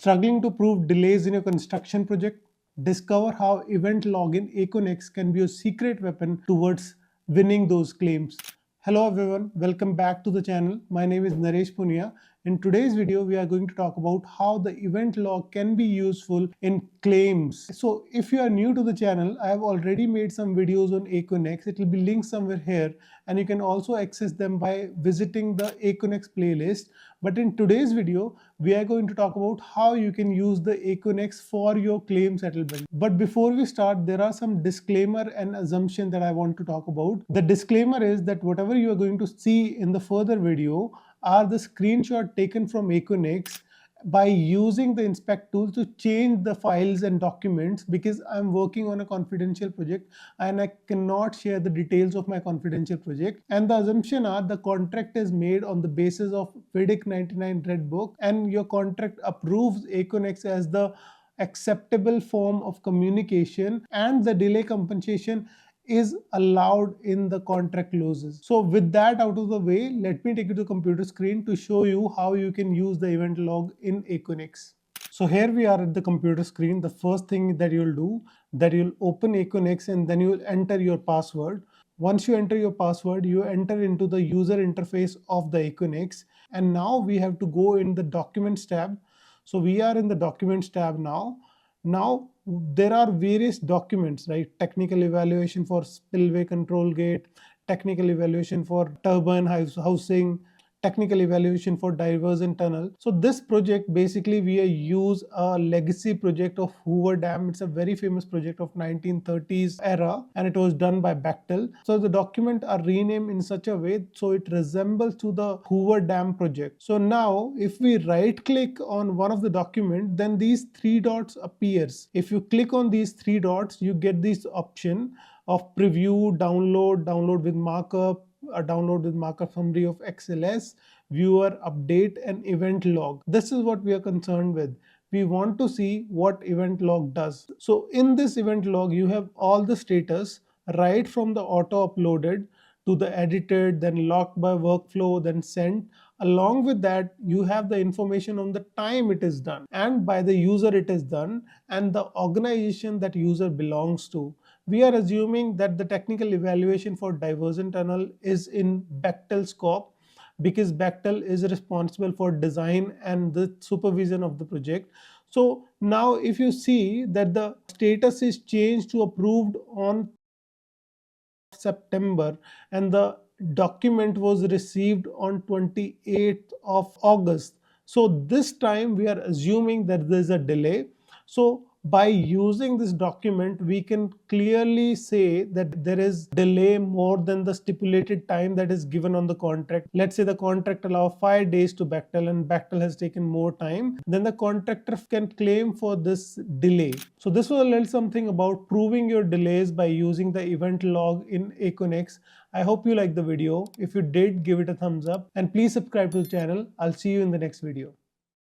Struggling to prove delays in your construction project? Discover how event log in Aconex can be a secret weapon towards winning those claims. Hello everyone, welcome back to the channel. My name is Naresh Poonia. In today's video, we are going to talk about how the event log can be useful in claims. So if you are new to the channel, I have already made some videos on Aconex. It will be linked somewhere here, and you can also access them by visiting the Aconex playlist. But in today's video, we are going to talk about how you can use the Aconex for your claim settlement. But before we start, there are some disclaimer and assumption that I want to talk about. The disclaimer is that whatever you are going to see in the further video are the screenshot taken from Aconex by using the inspect tool to change the files and documents, because I'm working on a confidential project and I cannot share the details of my confidential project. And the assumption are the contract is made on the basis of FIDIC 99 Red Book, and your contract approves Aconex as the acceptable form of communication, and the delay compensation is allowed in the contract clauses. So with that out of the way, let me take you to the computer screen to show you how you can use the event log in Aconex. So here we are at the computer screen. The first thing that you'll do, that you'll open Aconex and then you'll enter your password. Once you enter your password, you enter into the user interface of the Aconex, and now we have to go in the documents tab. So we are in the documents tab now. Now there are various documents, right? Technical evaluation for spillway control gate, technical evaluation for turbine housing, technical evaluation for diversion tunnel. So this project, basically we use a legacy project of Hoover Dam. It's a very famous project of 1930s era, and it was done by Bechtel. So the document are renamed in such a way so it resembles to the Hoover Dam project. So now if we right click on one of the document, then these three dots appears. If you click on these three dots, you get this option of preview, download with markup, a download with markup summary of XLS, viewer, update, and event log. This is what we are concerned with. We want to see what event log does. So in this event log, you have all the status right from the auto uploaded to the edited, then locked by workflow, then sent. Along with that, you have the information on the time it is done, and by the user it is done, and the organization that user belongs to. We are assuming that the technical evaluation for diversion tunnel is in Bechtel scope, because Bechtel is responsible for design and the supervision of the project. So now if you see that the status is changed to approved on September, and the document was received on 28th of August. So this time we are assuming that there is a delay. So by using this document, we can clearly say that there is delay more than the stipulated time that is given on the contract. Let's say the contract allows 5 days to Bechtel and Bechtel has taken more time, then the contractor can claim for this delay. So this was a little something about proving your delays by using the event log in Aconex. I hope you liked the video. If you did, give it a thumbs up and please subscribe to the channel. I'll see you in the next video.